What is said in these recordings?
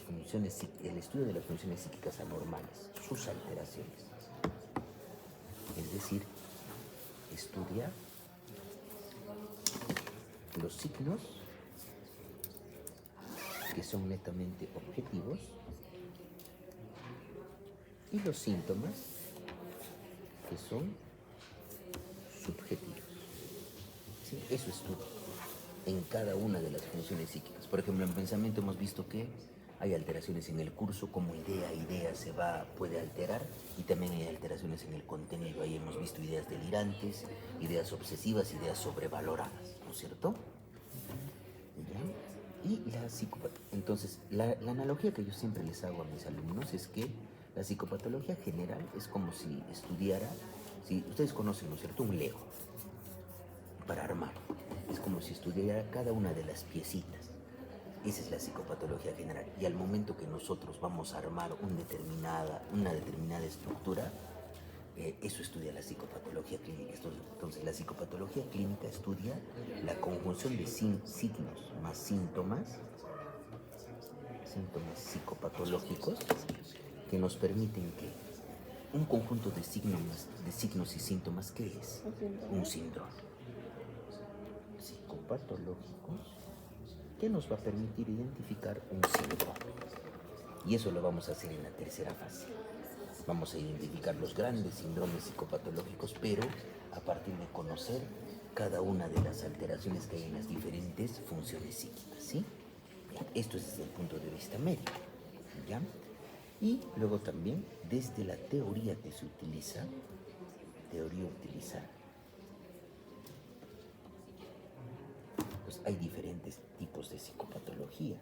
el estudio de las funciones psíquicas anormales, sus alteraciones. Es decir, estudia los signos que son netamente objetivos y los síntomas que son subjetivos. ¿Sí? Eso estudia en cada una de las funciones psíquicas. Por ejemplo, en pensamiento hemos visto que hay alteraciones en el curso, como idea puede alterar, y también hay alteraciones en el contenido. Ahí hemos visto ideas delirantes, ideas obsesivas, ideas sobrevaloradas, ¿no es cierto? ¿Ya? Y entonces, la analogía que yo siempre les hago a mis alumnos es que la psicopatología general es como si estudiara, si ustedes conocen, ¿no es cierto?, un Lego para armar. Es como si estudiara cada una de las piecitas. Esa es la psicopatología general. Y al momento que nosotros vamos a armar una determinada estructura, eso estudia la psicopatología clínica. Entonces, la psicopatología clínica estudia la conjunción de signos más síntomas psicopatológicos que nos permiten que un conjunto de signos y síntomas, ¿qué es? Un síndrome psicopatológico que nos va a permitir identificar un síndrome. Y eso lo vamos a hacer en la tercera fase. Vamos a identificar los grandes síndromes psicopatológicos, pero a partir de conocer cada una de las alteraciones que hay en las diferentes funciones psíquicas, ¿sí? Esto es desde el punto de vista médico, ¿ya? Y luego también desde la teoría que se utiliza, pues hay diferentes tipos de psicopatología.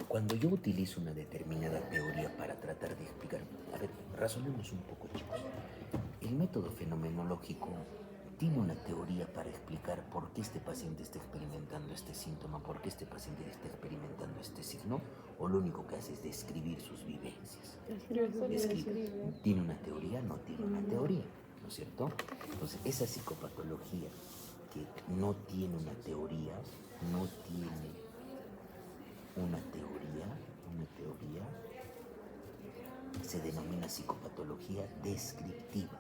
Cuando yo utilizo una determinada teoría para tratar de explicar, a ver, razonemos un poco, chicos. El método fenomenológico tiene una teoría para explicar por qué este paciente está experimentando este síntoma, por qué este paciente está experimentando este signo, o lo único que hace es describir sus vivencias. ¿Tiene una teoría? No tiene una teoría, ¿no es cierto? Entonces, esa psicopatología que no tiene una teoría, se denomina psicopatología descriptiva.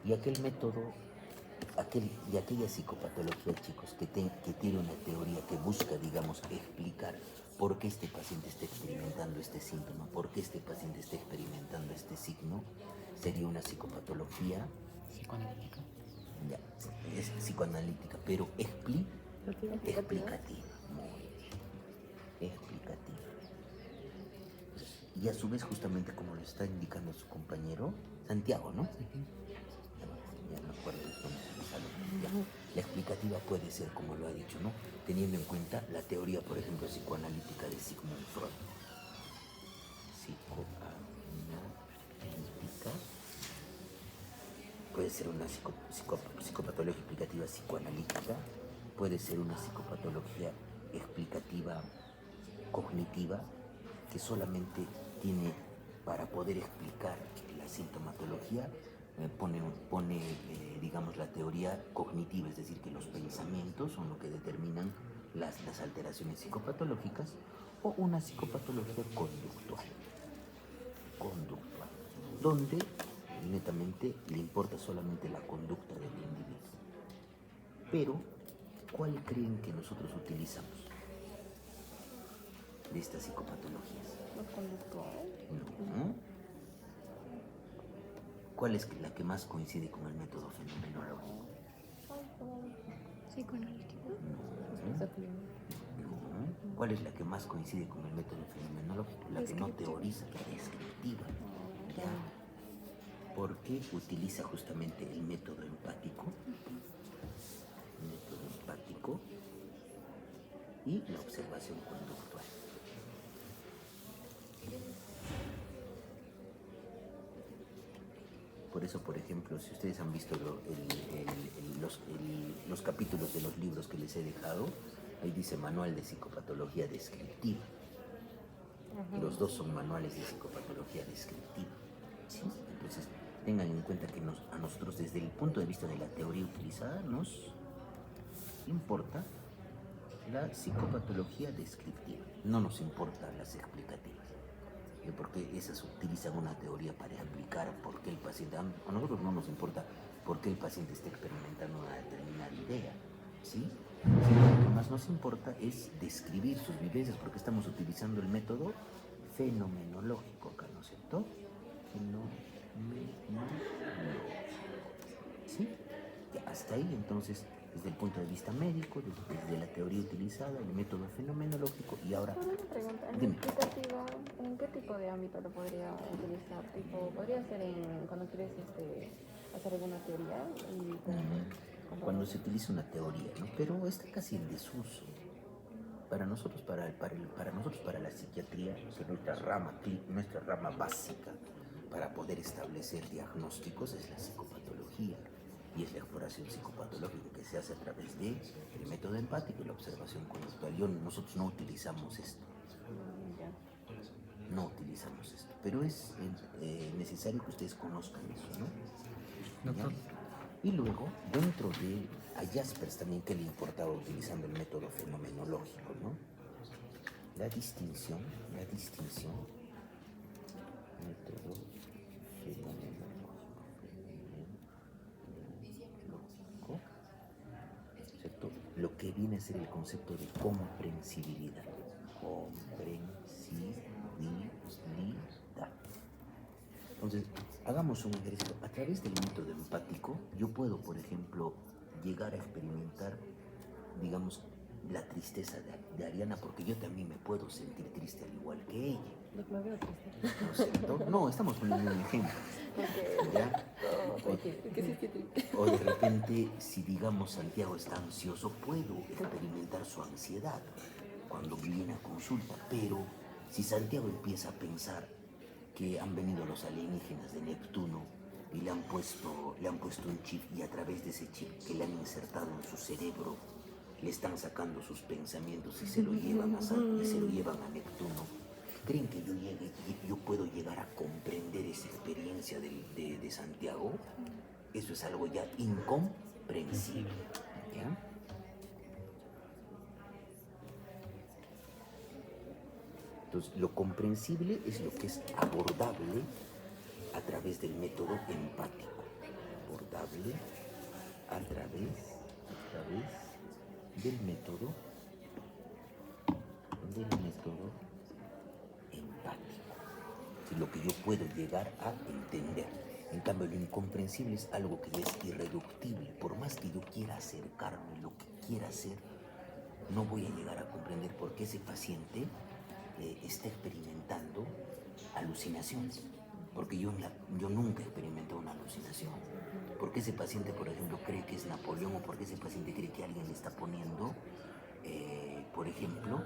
Y aquel método, aquella psicopatología, chicos, que tiene una teoría que busca, digamos, explicar por qué este paciente está experimentando este síntoma, por qué este paciente está experimentando este signo, sería una psicopatología psicoanalítica. Ya, es psicoanalítica, pero explicativa. Muy bien, explicativa. Y a su vez, justamente como lo está indicando su compañero, Santiago, ¿no? Ya me acuerdo entonces de esa ya. La explicativa puede ser, como lo ha dicho, ¿no? Teniendo en cuenta la teoría, por ejemplo, psicoanalítica de Sigmund Freud. Psicoanalítica puede ser una psicopatología explicativa psicoanalítica, puede ser una psicopatología explicativa cognitiva, que solamente tiene, para poder explicar la sintomatología, pone digamos, la teoría cognitiva, es decir, que los pensamientos son lo que determinan las alteraciones psicopatológicas, o una psicopatología conductual, donde netamente le importa solamente la conducta del individuo. Pero, ¿cuál creen que nosotros utilizamos de estas psicopatologías? La conductual. No. ¿Cuál es la que más coincide con el método fenomenológico? Psicoanalítico. No. ¿Cuál es la que más coincide con el método fenomenológico? La que no teoriza, la descriptiva. ¿Ya? ¿Por qué utiliza justamente el método empático? Y la observación conductual. Por eso, por ejemplo, si ustedes han visto los capítulos de los libros que les he dejado, ahí dice Manual de Psicopatología Descriptiva. Los dos son manuales de psicopatología descriptiva. ¿Sí? Entonces, tengan en cuenta que a nosotros desde el punto de vista de la teoría utilizada nos importa la psicopatología descriptiva, no nos importan las explicativas, porque esas utilizan una teoría para explicar por qué el paciente, a nosotros no nos importa por qué el paciente está experimentando una determinada idea, ¿sí? Sino lo que más nos importa es describir sus vivencias, porque estamos utilizando el método fenomenológico acá, ¿no es cierto? Fenomenológico, ¿sí? Ya, hasta ahí, entonces, desde el punto de vista médico, desde la teoría utilizada, el método fenomenológico, y ahora... Una pregunta, ¿en Dime. explicativa, en qué tipo de ámbito lo podría utilizar? Tipo, ¿podría ser cuando quieres hacer alguna teoría? Cuando se utiliza una teoría, ¿no? Pero está casi en desuso. Para nosotros, para la psiquiatría, que nuestra rama básica para poder establecer diagnósticos es la psicopatología, y es la exploración psicopatológica que se hace a través del método empático y la observación conductual. Nosotros no utilizamos esto, pero es necesario que ustedes conozcan eso, ¿no? Doctor. Y luego, dentro de a Jaspers también, que le importaba utilizando el método fenomenológico, ¿no? La distinción, método fenomenológico, ¿cierto? Lo que viene a ser el concepto de comprensibilidad. Entonces, hagamos un ejercicio. A través del método empático, yo puedo, por ejemplo, llegar a experimentar, digamos, la tristeza de Ariana, porque yo también me puedo sentir triste al igual que ella. Me veo triste. ¿No es cierto? No, estamos poniendo un ejemplo. ¿Ya? O de repente, si digamos Santiago está ansioso, puedo experimentar su ansiedad cuando viene a consulta, pero si Santiago empieza a pensar que han venido los alienígenas de Neptuno y le han puesto un chip, y a través de ese chip que le han insertado en su cerebro le están sacando sus pensamientos y se lo llevan a Neptuno, ¿creen que yo puedo llegar a comprender esa experiencia de Santiago? Eso es algo ya incomprensible, ¿ya? Entonces, lo comprensible es lo que es abordable a través del método empático. Abordable a través del método empático. Es lo que yo puedo llegar a entender. En cambio, lo incomprensible es algo que ya es irreductible. Por más que yo quiera acercarme, lo que quiera hacer, no voy a llegar a comprender por qué ese paciente está experimentando alucinaciones, porque yo nunca he experimentado una alucinación. ¿Por qué ese paciente, por ejemplo, cree que es Napoleón, o por qué ese paciente cree que alguien le está poniendo, por ejemplo,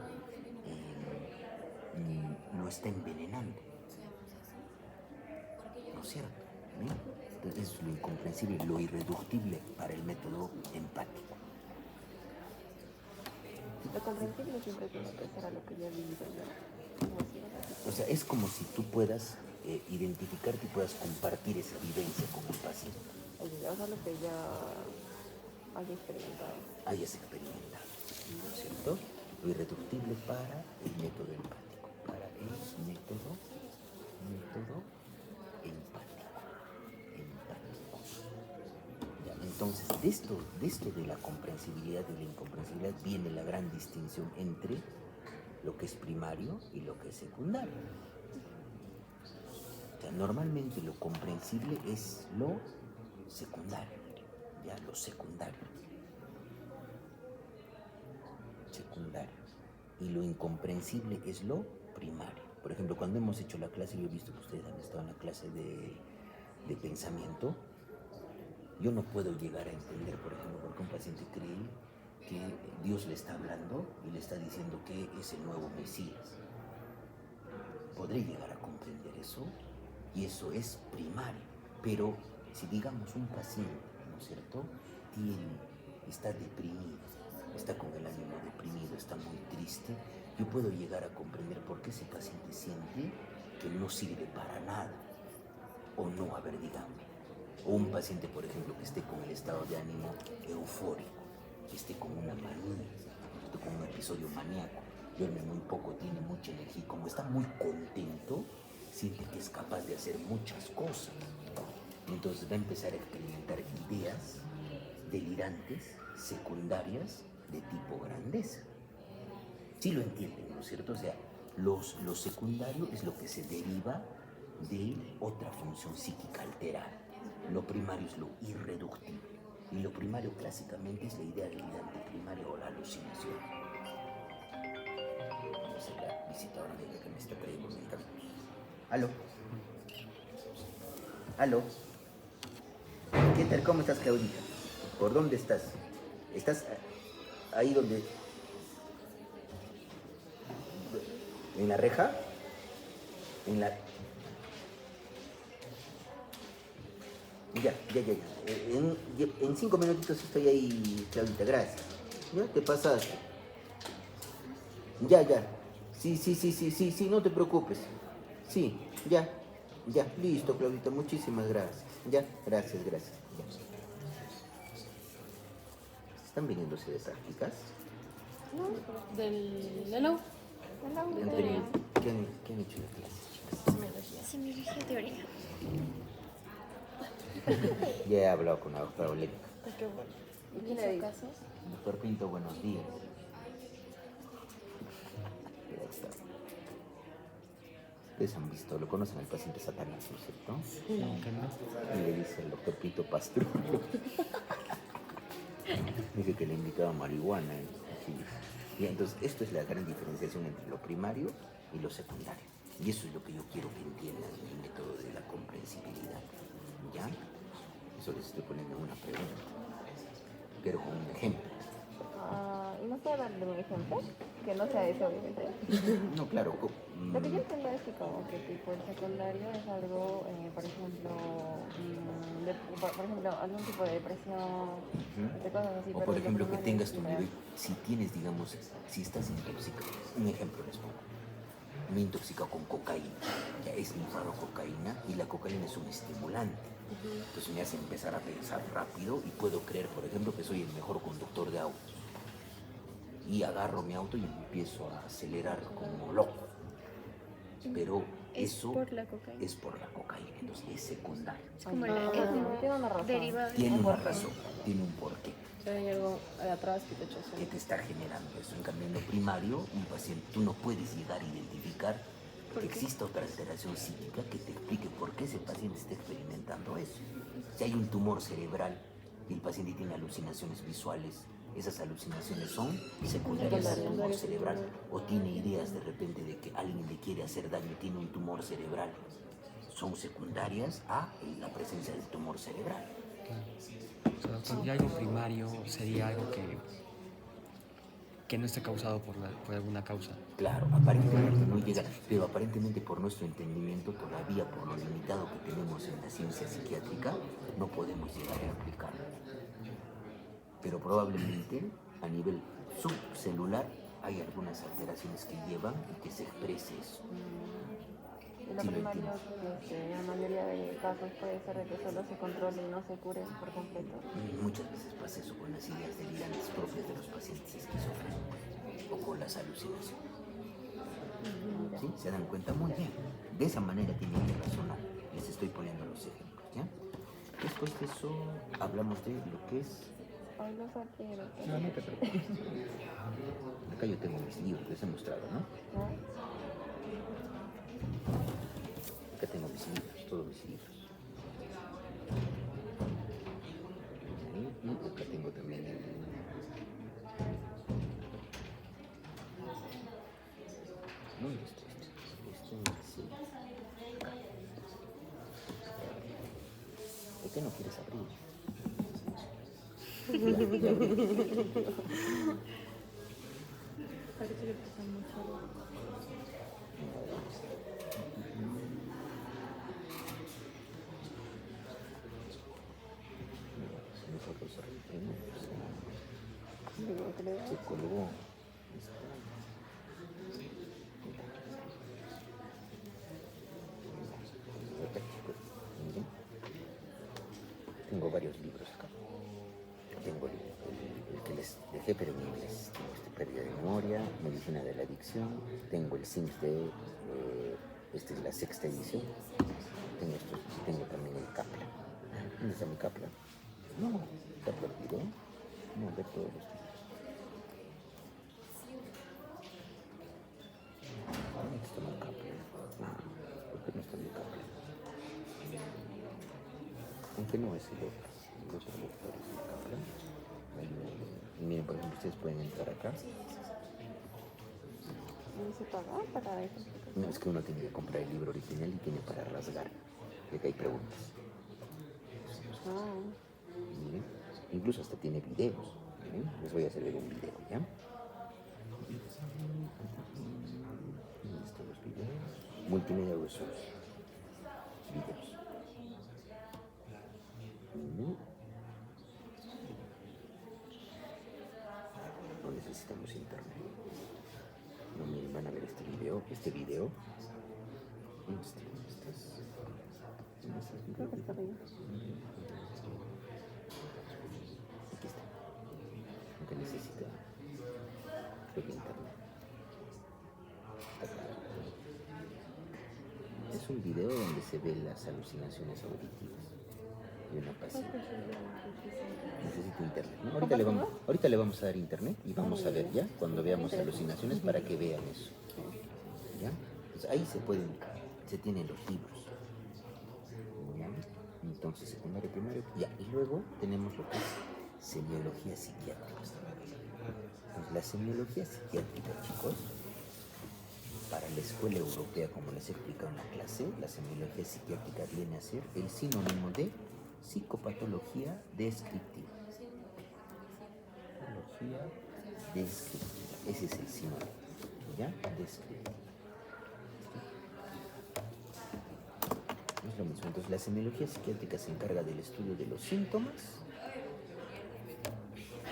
lo está envenenando? ¿No es cierto? ¿Sí? Entonces, eso es lo incomprensible, lo irreductible para el método empático. Lo comprensible siempre tiene que ser a lo que ya he vivido yo. O sea, es como si tú puedas identificarte y puedas compartir esa vivencia con el paciente. O sea, lo que ya hayas experimentado. Hayas experimentado, ¿no es cierto? Lo irreductible para el método empático. Para el método empático. Ya, entonces, de esto de la comprensibilidad y la incomprensibilidad viene la gran distinción entre lo que es primario y lo que es secundario. O sea, normalmente lo comprensible es lo secundario, ya lo secundario. Y lo incomprensible es lo primario. Por ejemplo, cuando hemos hecho la clase, yo he visto que ustedes han estado en la clase de pensamiento, yo no puedo llegar a entender, por ejemplo, por qué un paciente cree que Dios le está hablando y le está diciendo que es el nuevo Mesías. Podré llegar a comprender eso, y eso es primario. Pero si digamos un paciente, ¿no es cierto?, está deprimido, está con el ánimo deprimido, está muy triste, yo puedo llegar a comprender por qué ese paciente siente que no sirve para nada, o no, a ver, díganme, O un paciente, por ejemplo, que esté con el estado de ánimo eufórico, que esté con una manía, que esté con un episodio maníaco, duerme muy poco, tiene mucha energía, y como está muy contento, siente que es capaz de hacer muchas cosas. Entonces va a empezar a experimentar ideas delirantes, secundarias, de tipo grandeza. Sí lo entienden, ¿no es cierto? O sea, lo secundario es lo que se deriva de otra función psíquica alterada. Lo primario es lo irreductible. Y lo primario clásicamente es la idea delirante primaria o la alucinación. No sé, la visitadora médica que me está trayendo medicamentos. Aló. Aló. ¿Qué tal? ¿Cómo estás, Claudita? ¿Por dónde estás? ¿Estás ahí donde... ¿En la reja? En la... Ya. En 5 minutitos estoy ahí, Claudita, gracias. ¿Ya? ¿Te pasaste? Ya. Sí, no te preocupes. Sí, ya. Listo, Claudita, muchísimas gracias. Ya, gracias. Ya. ¿Están viniéndose de prácticas? Del hello. Antonio, ¿qué han hecho de clases, chicas? Semiología teórica. Ya he hablado con la doctora Oleta. Qué bueno. ¿Y quién le casos? Doctor Pinto, buenos días. Ustedes han visto, lo conocen al paciente Satanás, ¿no es cierto? No, que no. Y le dice el doctor Pinto Pastrullo. Dice que le indicaba marihuana. Sí. Y entonces, esto es la gran diferenciación entre lo primario y lo secundario. Y eso es lo que yo quiero que entiendan el método de la comprensibilidad. ¿Ya? Eso les estoy poniendo una pregunta, pero con un ejemplo. ¿Y no puedo darle un ejemplo? Que no sea ese, obviamente. No, claro. Lo que yo entiendo es que como que tipo el secundario es algo, por ejemplo, por ejemplo, algún tipo de depresión, de cosas así. O pero por lo ejemplo, que primario tengas es tu real. nivel, si tienes, digamos, si estás intoxicado, un ejemplo les pongo, me he intoxicado con cocaína, ya he usado cocaína y la cocaína es un estimulante, entonces me hace empezar a pensar rápido y puedo creer, por ejemplo, que soy el mejor conductor de autos y agarro mi auto y empiezo a acelerar como loco, pero eso por la cocaína. es por la cocaína, entonces es secundario. Es como Tiene una razón. derivado. Tiene una razón, tiene un porqué. O sea, hay algo atrás que te echa Que te está generando eso. En cambio, en lo primario, un paciente, tú no puedes llegar a identificar que exista otra alteración psíquica que te explique por qué ese paciente está experimentando eso. Si hay un tumor cerebral y el paciente tiene alucinaciones visuales, esas alucinaciones son secundarias al tumor cerebral. O tiene ideas de repente de que alguien le quiere hacer daño y tiene un tumor cerebral. Son secundarias a la presencia del tumor cerebral. O sea, doctor, ya algo primario sería algo que no esté causado por alguna causa. Claro, aparentemente no llega, pero aparentemente por nuestro entendimiento todavía, por lo limitado que tenemos en la ciencia psiquiátrica, no podemos llegar a aplicarlo. Pero probablemente a nivel subcelular hay algunas alteraciones que llevan y que se exprese eso. Y lo Sí, lo primario, entiendo. en la mayoría de casos puede ser de que solo se controle y no se cure por completo. Muchas veces pasa eso con las ideas delirantes propias de los pacientes esquizofrénicos o con las alucinaciones. ¿Sí? ¿Se dan cuenta? Muy bien. De esa manera tienen que razonar. Les estoy poniendo los ejemplos, ¿ya? Después de eso hablamos de lo que es... Ay, no saqué, doctor. No te preocupes. Acá yo tengo mis libros, les he mostrado, ¿no? ¿No? Acá tengo mis libros, todos mis libros. Y acá tengo también el... No, esto es... Acá. ¿Por qué no quieres abrir? Parece que pasa mucho. Nosotros arreglamos. Digo, que le da. Se colgó. tengo el que les dejé, pero en inglés. Tengo pérdida de memoria, medicina de la adicción, tengo el SIMS de, esta es la sexta edición, tengo esto, y tengo también el Kaplan. ¿Dónde está mi Kaplan? No, está perdido. No, ver todos los libros. ¿Dónde está mi Kaplan? ¿Por qué no está mi Kaplan? Aunque no es el otro lector es el Kaplan. Y miren, por ejemplo, ustedes pueden entrar acá. ¿No se paga para eso? No, es que uno tiene que comprar el libro original y tiene para rasgar. Y acá hay preguntas. Ah, Miren, incluso hasta tiene videos. Miren, les voy a hacer ver un video, ¿ya? ¿Dónde están los videos? Multimedia Resource. Videos. Miren. No necesitamos internet. No, miren, van a ver este video. ¿Dónde está? ¿Dónde estás? ¿Dónde estás? creo que está bien. Aquí está. Aunque necesita, creo que internet. Acá. Es un video donde se ven las alucinaciones auditivas de una paciente. Necesita internet, ¿no? Ahorita le vamos a dar internet y vamos a ver ya cuando veamos alucinaciones para que vean eso. ¿Ya? Entonces, ahí se tienen los libros. ¿Ya? Entonces, secundario, primario, ya. Y luego tenemos lo que es semiología psiquiátrica. Entonces, la semiología psiquiátrica, chicos, para la escuela europea, como les he explicado en la clase, la semiología psiquiátrica viene a ser el sinónimo de psicopatología descriptiva. Patología descriptiva. Ese es el sinónimo. ¿Ya? Descriptiva. Es lo mismo. Entonces, la semiología psiquiátrica se encarga del estudio de los síntomas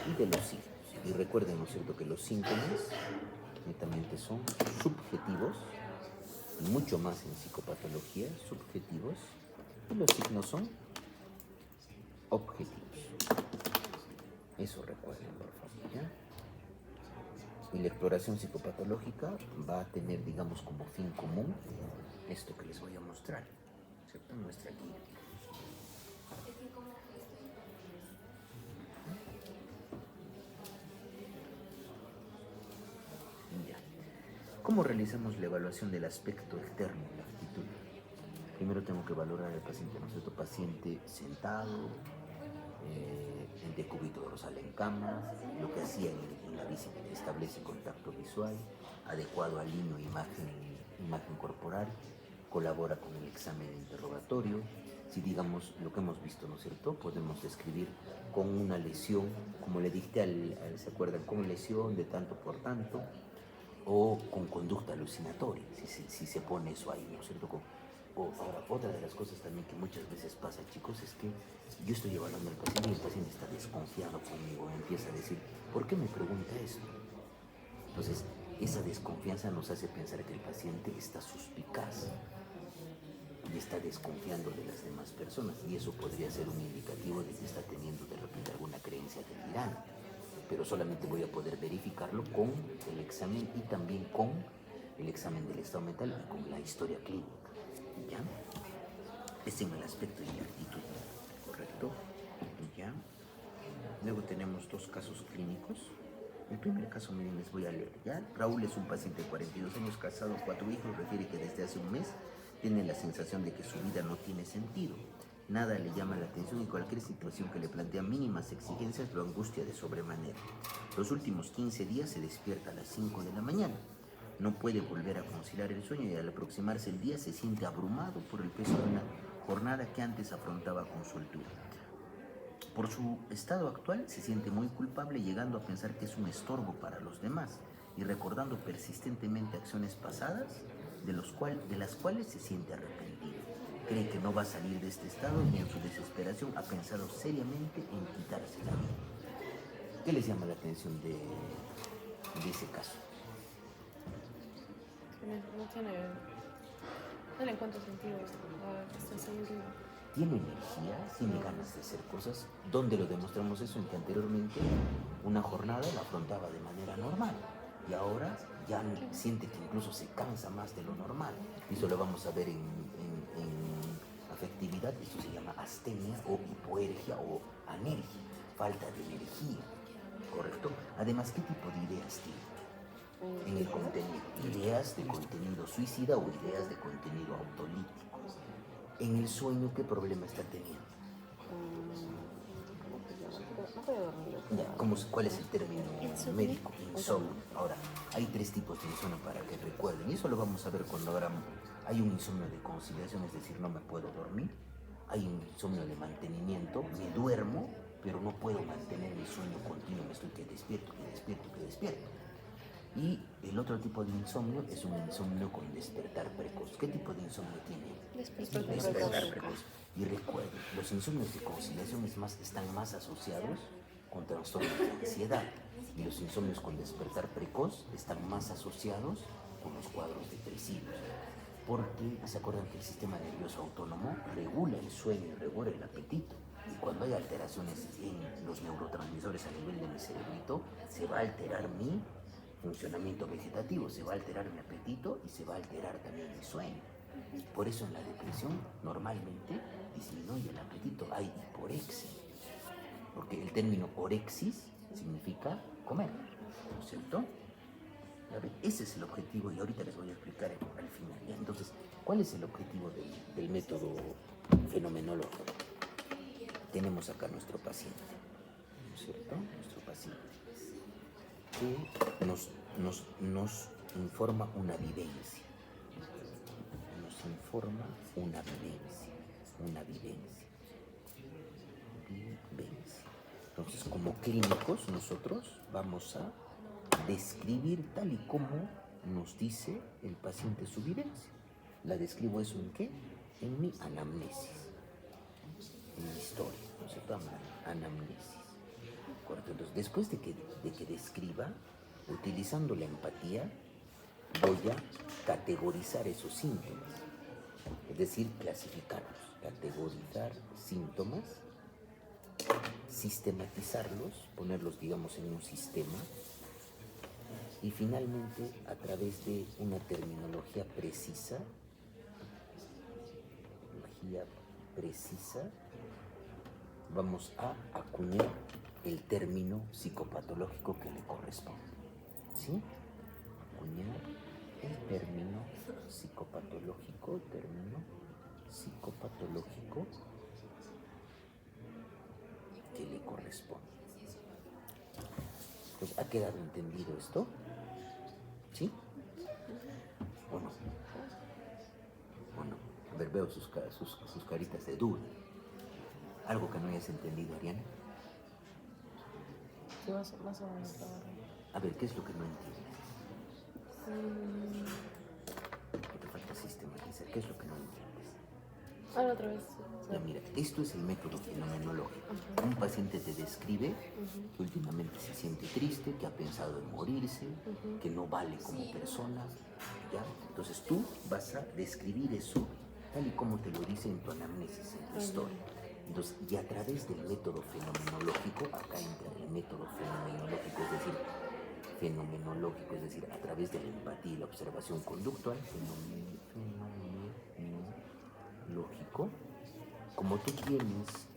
y de los signos. Y recuerden, ¿no es cierto?, que los síntomas netamente son subjetivos, y mucho más en psicopatología, subjetivos, y los signos son objetivos. Eso recuerden, por favor, ¿ya? Y la exploración psicopatológica va a tener, digamos, como fin común esto que les voy a mostrar, ¿cierto? Nuestra guía. Ya. ¿Cómo realizamos la evaluación del aspecto externo de la actitud? Primero tengo que valorar al paciente, ¿no es cierto? Paciente sentado, en decúbito dorsal en cama, lo que hacía en la visita, establece contacto visual, adecuado al línea imagen corporal, colabora con el examen de interrogatorio. Si digamos lo que hemos visto, ¿no es cierto?, podemos describir con una lesión, como le dicté ¿se acuerdan? Con lesión de tanto por tanto, o con conducta alucinatoria, si se pone eso ahí, ¿no es cierto? Ahora, otra de las cosas también que muchas veces pasa, chicos, es que yo estoy evaluando al paciente y el paciente está desconfiado conmigo, empieza a decir, ¿por qué me pregunta esto? Entonces, esa desconfianza nos hace pensar que el paciente está suspicaz y está desconfiando de las demás personas, y eso podría ser un indicativo de que está teniendo de repente alguna creencia delirante, pero solamente voy a poder verificarlo con el examen y también con el examen del estado mental y con la historia clínica. ¿Ya? Es en el aspecto de la actitud, ¿correcto? ¿Ya? Luego tenemos dos casos clínicos. El primer caso, miren, les voy a leer, ¿ya? Raúl es un paciente de 42 años, casado, 4 hijos, refiere que desde hace un mes tiene la sensación de que su vida no tiene sentido. Nada le llama la atención y cualquier situación que le plantea mínimas exigencias lo angustia de sobremanera. Los últimos 15 días se despierta a las 5 de la mañana. No puede volver a conciliar el sueño y al aproximarse el día se siente abrumado por el peso de una jornada que antes afrontaba con soltura. Por su estado actual se siente muy culpable, llegando a pensar que es un estorbo para los demás y recordando persistentemente acciones pasadas de las cuales se siente arrepentido. Cree que no va a salir de este estado y en su desesperación ha pensado seriamente en quitarse la vida. ¿Qué les llama la atención de ese caso? No le encuentro sentido a esta sabiduría. tiene energía, tiene ganas de hacer cosas. ¿Dónde lo demostramos eso? En que anteriormente una jornada la afrontaba de manera normal y ahora ya siente que incluso se cansa más de lo normal. Y eso lo vamos a ver en afectividad. Esto se llama astenia o hipoergia o anergia, falta de energía, ¿correcto? Además, ¿qué tipo de ideas tiene? En el contenido, ideas de contenido suicida o ideas de contenido autolítico. En el sueño, ¿qué problema está teniendo? ¿Cómo se llama? No puede dormir. ¿Cuál es el término médico? Insomnio. Ahora, hay 3 tipos de insomnio para que recuerden, y eso lo vamos a ver cuando hablamos. Hay un insomnio de conciliación, es decir, no me puedo dormir. Hay un insomnio de mantenimiento, me duermo, pero no puedo mantener el sueño continuo, me estoy que despierto. Y el otro tipo de insomnio es un insomnio con despertar precoz. ¿Qué tipo de insomnio tiene? Despertar precoz. Y recuerden, los insomnios de conciliación están más asociados con trastornos de ansiedad. Y los insomnios con despertar precoz están más asociados con los cuadros depresivos. Porque se acuerdan que el sistema nervioso autónomo regula el sueño y regula el apetito. Y cuando hay alteraciones en los neurotransmisores a nivel de mi cerebrito, se va a alterar mi funcionamiento vegetativo, se va a alterar mi apetito y se va a alterar también mi sueño. Por eso en la depresión normalmente disminuye el apetito, hay hiporexia, porque el término orexis significa comer, ¿no es cierto? Ese es el objetivo y ahorita les voy a explicar al final. Entonces, ¿cuál es el objetivo del método fenomenológico? Tenemos acá nuestro paciente, ¿no es cierto? Nuestro paciente que nos informa una vivencia. Nos informa una vivencia. Entonces, como clínicos, nosotros vamos a describir tal y como nos dice el paciente su vivencia. La describo eso en qué? En mi anamnesis, en mi historia, ¿no es cierto? Anamnesis. ¿Correcto? Entonces, después de que describa, utilizando la empatía, voy a categorizar esos síntomas, es decir, clasificarlos, categorizar síntomas, sistematizarlos, ponerlos, digamos, en un sistema, y finalmente, a través de una terminología precisa, vamos a acuñar el término psicopatológico que le corresponde. ¿Sí? Acuñar el término psicopatológico que le corresponde. Pues, ¿ha quedado entendido esto? ¿Sí? ¿O no? Bueno, a ver, veo sus caritas de duda. ¿Algo que no hayas entendido, Ariana? Sí, más o menos. A ver, ¿qué es lo que no entiendes? ¿Qué te falta sistematizar? ¿Qué es lo que no entiendes? Ahora otra vez. Ya, mira, esto es el método fenomenológico. Un paciente te describe que últimamente se siente triste, que ha pensado en morirse, que no vale como persona, ¿ya? Entonces tú vas a describir eso tal y como te lo dice en tu anamnesis, en tu historia. Entonces, y a través del método fenomenológico, acá entra el método fenomenológico, es decir, a través de la empatía y la observación conductual, fenomenológico, como tú tienes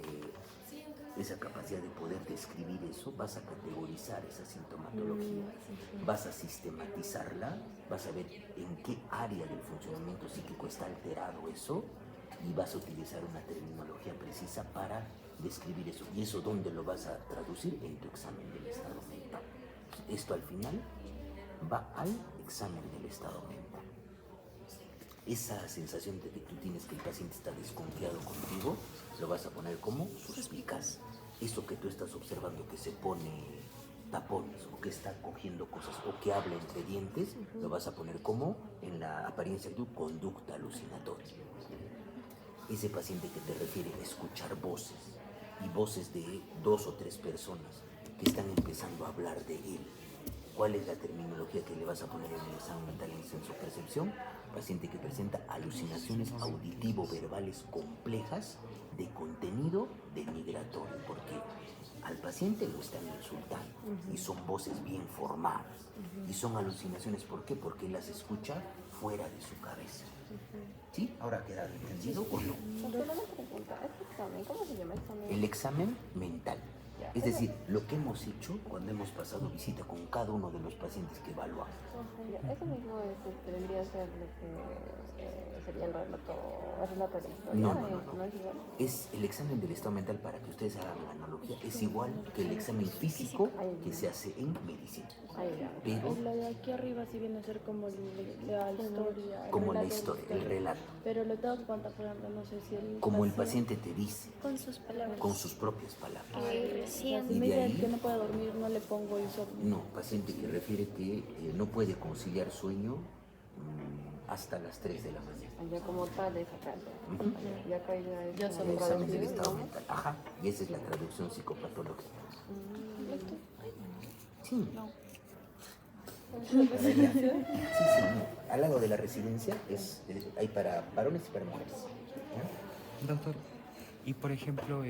esa capacidad de poder describir eso, vas a categorizar esa sintomatología, vas a sistematizarla, vas a ver en qué área del funcionamiento psíquico está alterado eso y vas a utilizar una terminología precisa para describir eso. ¿Y eso dónde lo vas a traducir? En tu examen del estado mental. Esto al final va al examen del estado mental. Esa sensación de que tú tienes que el paciente está desconfiado contigo, lo vas a poner como suspicaz. Eso que tú estás observando que se pone tapones o que está cogiendo cosas o que habla entre dientes, lo vas a poner como en la apariencia de tu conducta alucinatoria. Ese paciente que te refiere a escuchar voces y voces de 2 o 3 personas que están empezando a hablar de él ¿Cuál es la terminología que le vas a poner en el examen mental en sensopercepción? Paciente que presenta alucinaciones auditivo-verbales complejas de contenido denigratorio, porque al paciente lo están insultando y son voces bien formadas y son alucinaciones. ¿Por qué? Porque él las escucha fuera de su cabeza. ¿Sí? ¿Ahora queda entendido o no? Solo una pregunta, ¿este examen, cómo se llama examen? El examen mental. Ya. Es decir, lo que hemos hecho cuando hemos pasado visita con cada uno de los pacientes que evaluamos. Ya, eso mismo vendría a ser lo que sería el relato de la historia. No, no, no, no. ¿No es igual? Es el examen del estado mental, para que ustedes hagan la analogía, es igual que el examen físico que se hace en medicina. Ahí ya. Pero Lo de aquí arriba sí viene a ser como la historia. como la relato de historia, el relato. Pero le das cuenta, por ejemplo, no sé si el Como el paciente te dice, Con sus palabras. con sus propias palabras. Recién. Si Y me de dice ahí- que no puede dormir, no le pongo insomnio. No, paciente que refiere que no puede conciliar sueño hasta las 3 de la mañana. Ya como tal es acá. Ujú. Ya acá ya es Ya como El se examen del traducido, estado ¿no? mental. Ajá, y esa es la traducción psicopatológica. Sí. Para allá. Sí, sí, no. Al lado de la residencia hay para varones y para mujeres. ¿Ya? Doctor, y por ejemplo,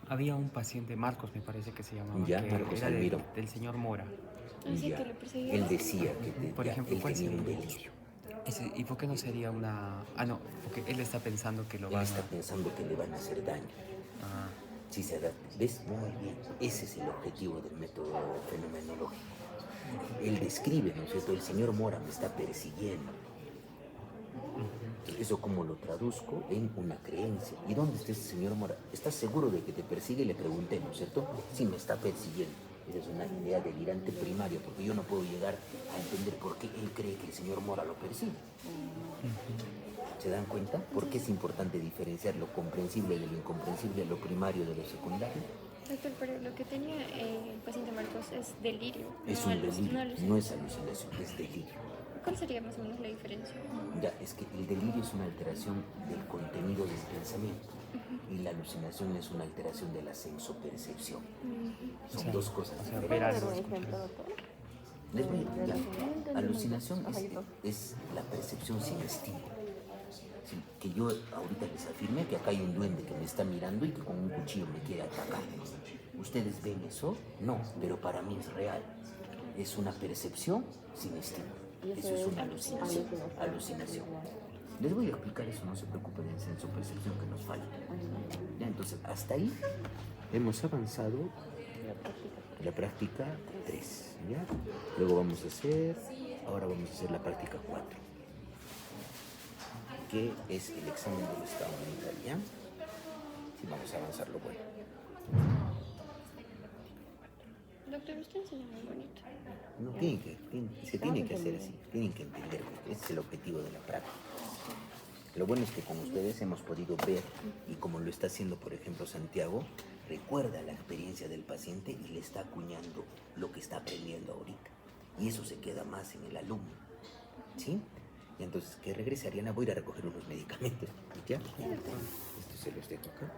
había un paciente, Marcos me parece que se llamaba, Ya, que Marcos era Almiro. del señor Mora. Así Ya. que le perseguía. Él decía que Por ejemplo, él ¿cuál tenía un sería? delirio. ¿Y por qué no sería una...? Ah, no, porque él está pensando que lo Él van está a... pensando que le van a hacer daño. Ah, Si se adapta. ¿Ves? Muy bien. Ese es el objetivo del método fenomenológico. Él describe, ¿no es cierto? El señor Mora me está persiguiendo. Eso como lo traduzco en una creencia. ¿Y dónde está ese señor Mora? ¿Estás seguro de que te persigue? Le pregunté, ¿no es cierto? Sí, me está persiguiendo. Esa es una idea delirante primaria, porque yo no puedo llegar a entender por qué él cree que el señor Mora lo persigue. ¿Se dan cuenta? ¿Por qué es importante diferenciar lo comprensible de lo incomprensible, lo primario de lo secundario? Doctor, pero lo que tenía el paciente Marcos es delirio. Es no un delirio, alucinación. no es alucinación, es delirio. ¿Cuál sería más o menos la diferencia? Ya, es que el delirio es una alteración del contenido del pensamiento y la alucinación es una alteración de la sensopercepción. Son dos cosas sea, diferentes. ver ¿Puede algo. dar un ejemplo, doctor? Les voy a ya. Alucinación es la percepción sin estímulo. Sí, que yo ahorita les afirmé que acá hay un duende que me está mirando y que con un cuchillo me quiere atacar. ¿Ustedes ven eso? No, pero para mí es real. Es una percepción sin estímulo. Eso es una alucinación. Les voy a explicar eso, no se preocupen, en sensopercepción que nos falta. Ya, entonces, hasta ahí hemos avanzado la práctica 3. ¿Ya? Luego ahora vamos a hacer la práctica 4, que es el examen del estado mental. ¿Ya? Sí, vamos a avanzar lo bueno. Doctor, usted enseña muy bonito. No, se tiene que hacer así, tienen que entender, porque ese es el objetivo de la práctica. Lo bueno es que con ustedes hemos podido ver, y como lo está haciendo, por ejemplo, Santiago, recuerda la experiencia del paciente y le está acuñando lo que está aprendiendo ahorita. Y eso se queda más en el alumno. ¿Sí? Y entonces, que regrese Ariana, voy a ir a recoger unos medicamentos. ¿Ya? Esto se los dejo acá.